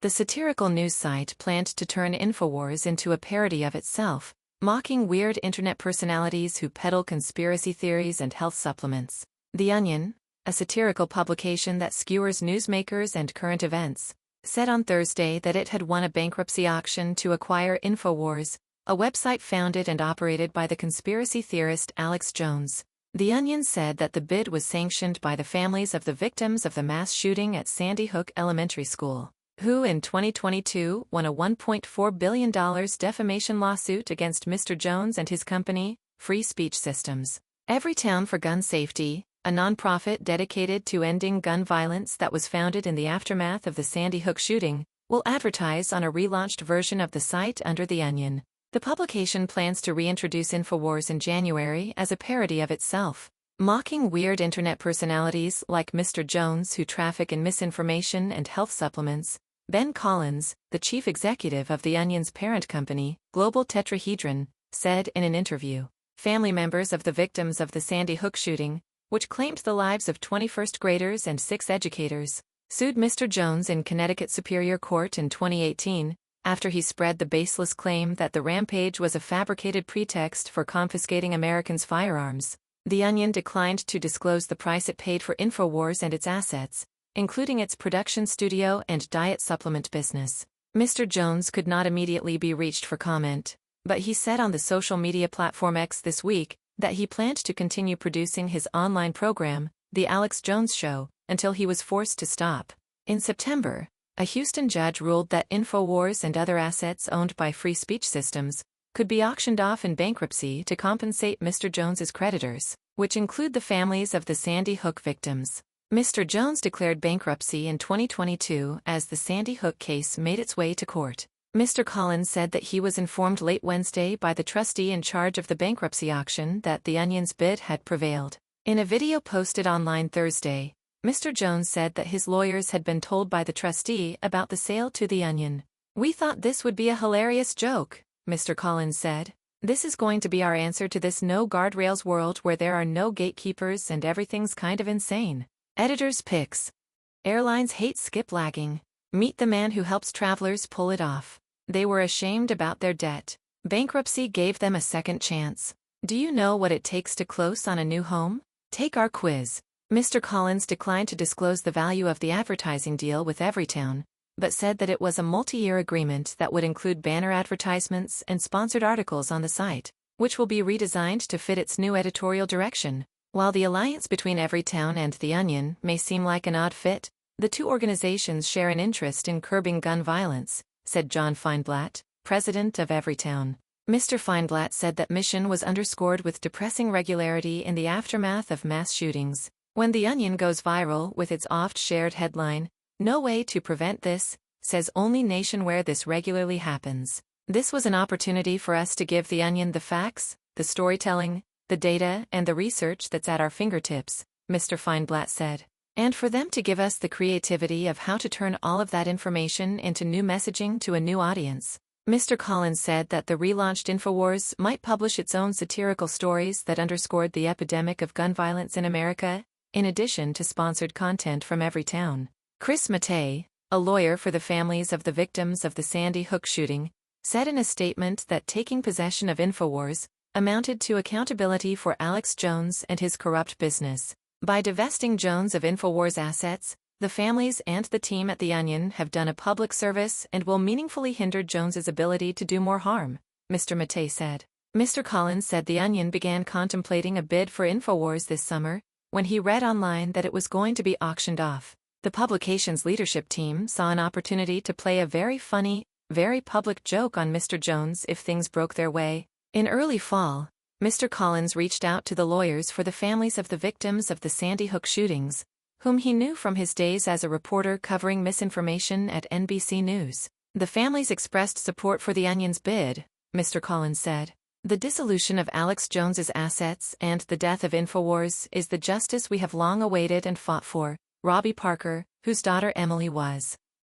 The satirical news site planned to turn Infowars into a parody of itself, mocking weird internet personalities who peddle conspiracy theories and health supplements. The Onion, a satirical publication that skewers newsmakers and current events, said on Thursday that it had won a bankruptcy auction to acquire Infowars, a website founded and operated by the conspiracy theorist Alex Jones. The Onion said that the bid was sanctioned by the families of the victims of the mass shooting at Sandy Hook Elementary School, who in 2022 won a $1.4 billion defamation lawsuit against Mr. Jones and his company, Free Speech Systems. Everytown for Gun Safety, a nonprofit dedicated to ending gun violence that was founded in the aftermath of the Sandy Hook shooting, will advertise on a relaunched version of the site under The Onion. The publication plans to reintroduce Infowars in January as a parody of itself, mocking weird internet personalities like Mr. Jones who traffic in misinformation and health supplements. Ben Collins, the chief executive of The Onion's parent company, Global Tetrahedron, said in an interview. Family members of the victims of the Sandy Hook shooting, which claimed the lives of 21st graders and 6 educators, sued Mr. Jones in Connecticut Superior Court in 2018, after he spread the baseless claim that the rampage was a fabricated pretext for confiscating Americans' firearms. The Onion declined to disclose the price it paid for Infowars and its assets, including its production studio and diet supplement business. Mr. Jones could not immediately be reached for comment, but he said on the social media platform X this week that he planned to continue producing his online program, The Alex Jones Show, until he was forced to stop. In September, a Houston judge ruled that Infowars and other assets owned by Free Speech Systems could be auctioned off in bankruptcy to compensate Mr. Jones's creditors, which include the families of the Sandy Hook victims. Mr. Jones declared bankruptcy in 2022 as the Sandy Hook case made its way to court. Mr. Collins said that he was informed late Wednesday by the trustee in charge of the bankruptcy auction that The Onion's bid had prevailed. In a video posted online Thursday, Mr. Jones said that his lawyers had been told by the trustee about the sale to The Onion. "We thought this would be a hilarious joke," Mr. Collins said. "This is going to be our answer to this no guardrails world where there are no gatekeepers and everything's kind of insane." Editor's picks. Airlines hate skip lagging. Meet the man who helps travelers pull it off. They were ashamed about their debt. Bankruptcy gave them a second chance. Do you know what it takes to close on a new home? Take our quiz. Mr. Collins declined to disclose the value of the advertising deal with Everytown, but said that it was a multi-year agreement that would include banner advertisements and sponsored articles on the site, which will be redesigned to fit its new editorial direction. While the alliance between Everytown and The Onion may seem like an odd fit, the two organizations share an interest in curbing gun violence, said John Feinblatt, president of Everytown. Mr. Feinblatt said that mission was underscored with depressing regularity in the aftermath of mass shootings. When The Onion goes viral with its oft-shared headline, "No way to prevent this," says only nation where this regularly happens. "This was an opportunity for us to give The Onion the facts, the storytelling, the data and the research that's at our fingertips," Mr. Feinblatt said. "And for them to give us the creativity of how to turn all of that information into new messaging to a new audience." Mr. Collins said that the relaunched Infowars might publish its own satirical stories that underscored the epidemic of gun violence in America, in addition to sponsored content from Everytown. Chris Mattei, a lawyer for the families of the victims of the Sandy Hook shooting, said in a statement that taking possession of Infowars amounted to accountability for Alex Jones and his corrupt business. By divesting Jones of Infowars assets, the families and the team at The Onion have done a public service and will meaningfully hinder Jones's ability to do more harm, Mr. Mattei said. Mr. Collins said The Onion began contemplating a bid for Infowars this summer, when he read online that it was going to be auctioned off. The publication's leadership team saw an opportunity to play a very funny, very public joke on Mr. Jones if things broke their way. In early fall, Mr. Collins reached out to the lawyers for the families of the victims of the Sandy Hook shootings, whom he knew from his days as a reporter covering misinformation at NBC News. "The families expressed support for The Onion's bid," Mr. Collins said. "The dissolution of Alex Jones's assets and the death of Infowars is the justice we have long awaited and fought for," Robbie Parker, whose daughter Emily was